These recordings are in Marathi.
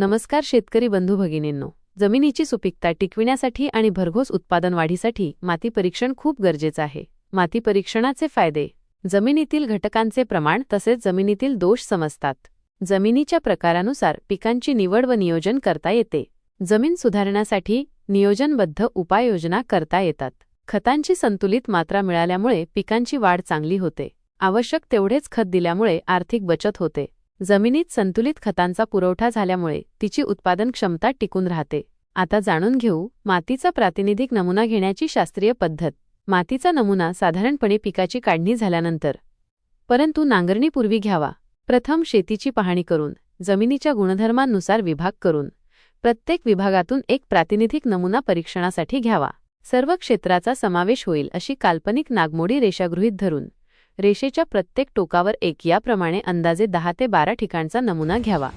नमस्कार शेतकरी बंधू भगिनींनो, जमिनीची सुपीकता टिकविण्यासाठी आणि भरघोस उत्पादन वाढीसाठी माती परीक्षण खूप गरजेचं आहे. माती परीक्षणाचे फायदे: जमिनीतील घटकांचे प्रमाण तसेच जमिनीतील दोष समजतात. जमिनीच्या प्रकारानुसार पिकांची निवड व नियोजन करता येते. जमीन सुधारण्यासाठी नियोजनबद्ध उपाययोजना करता येतात. खतांची संतुलित मात्रा मिळाल्यामुळे पिकांची वाढ चांगली होते. आवश्यक तेवढेच खत दिल्यामुळे आर्थिक बचत होते. जमिनीत संतुलित खतांचा पुरवठा झाल्यामुळे तिची उत्पादन क्षमता टिकून राहते. आता जाणून घेऊ मातीचा प्रातिनिधिक नमुना घेण्याची शास्त्रीय पद्धत. मातीचा नमुना साधारणपणे पिकाची काढणी झाल्यानंतर परंतु नांगरणीपूर्वी घ्यावा. प्रथम शेतीची पाहणी करून जमिनीच्या गुणधर्मांनुसार विभाग करून प्रत्येक विभागातून एक प्रातिनिधिक नमुना परीक्षणासाठी घ्यावा. सर्व क्षेत्राचा समावेश होईल अशी काल्पनिक नागमोडी रेषा गृहीत धरून रेषेच्या प्रत्येक टोकावर एक याप्रमाणे अंदाजे 10 ते 12 ठिकाणचा नमुना घ्यावा.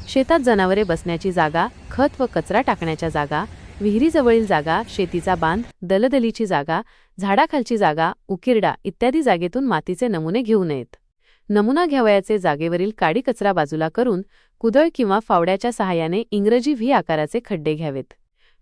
शेतात जनावरे बसण्याची जागा, खत व कचरा टाकण्याच्या जागा, विहिरीजवळील जागा, शेतीचा बांध, दलदलीची जागा, झाडाखालची जागा, उकिरडा इत्यादी जागेतून मातीचे नमुने घेऊ नयेत. नमुना घ्यावयाचे जागेवरील काडी कचरा बाजूला करून कुदळ किंवा फावड्याच्या सहाय्याने इंग्रजी व्ही आकाराचे खड्डे घ्यावेत.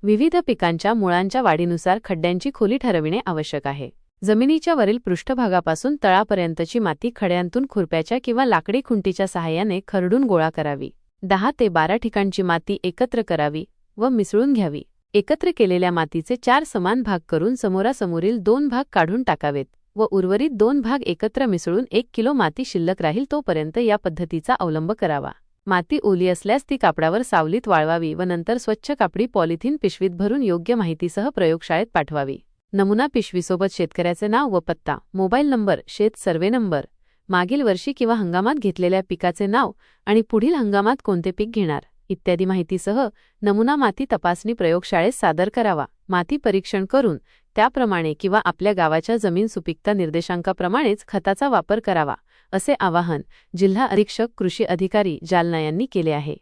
विविध पिकांच्या मुळांच्या वाढीनुसार खड्ड्यांची खोली ठरविणे आवश्यक आहे. जमिनीच्या वरील पृष्ठभागापासून तळापर्यंतची माती खड्यांतून खुरप्याच्या किंवा लाकडी खुंटीच्या सहाय्याने खरडून गोळा करावी. 10 ते 12 ठिकाणची माती एकत्र करावी व मिसळून घ्यावी. एकत्र केलेल्या मातीचे 4 समान भाग करून समोरासमोरील 2 भाग काढून टाकावेत व उर्वरित 2 भाग एकत्र मिसळून 1 किलो माती शिल्लक राहील तोपर्यंत या पद्धतीचा अवलंब करावा. माती ओली असल्यास ती कापडावर सावलीत वाळवावी व नंतर स्वच्छ कापडी पॉलिथिन पिशवीत भरून योग्य माहितीसह प्रयोगशाळेत पाठवावी. नमुना पिशवीसोबत शेतकऱ्याचे नाव व पत्ता, मोबाईल नंबर, शेत सर्वे नंबर, मागील वर्षी किंवा हंगामात घेतलेल्या पिकाचे नाव आणि पुढील हंगामात कोणते पीक घेणार इत्यादी माहितीसह नमुना माती तपासणी प्रयोगशाळेत सादर करावा. माती परीक्षण करून त्याप्रमाणे किंवा आपल्या गावाच्या जमीन सुपीकता निर्देशांकाप्रमाणेच खताचा वापर करावा, असे आवाहन जिल्हा अधीक्षक कृषी अधिकारी जालना यांनी केले आहे.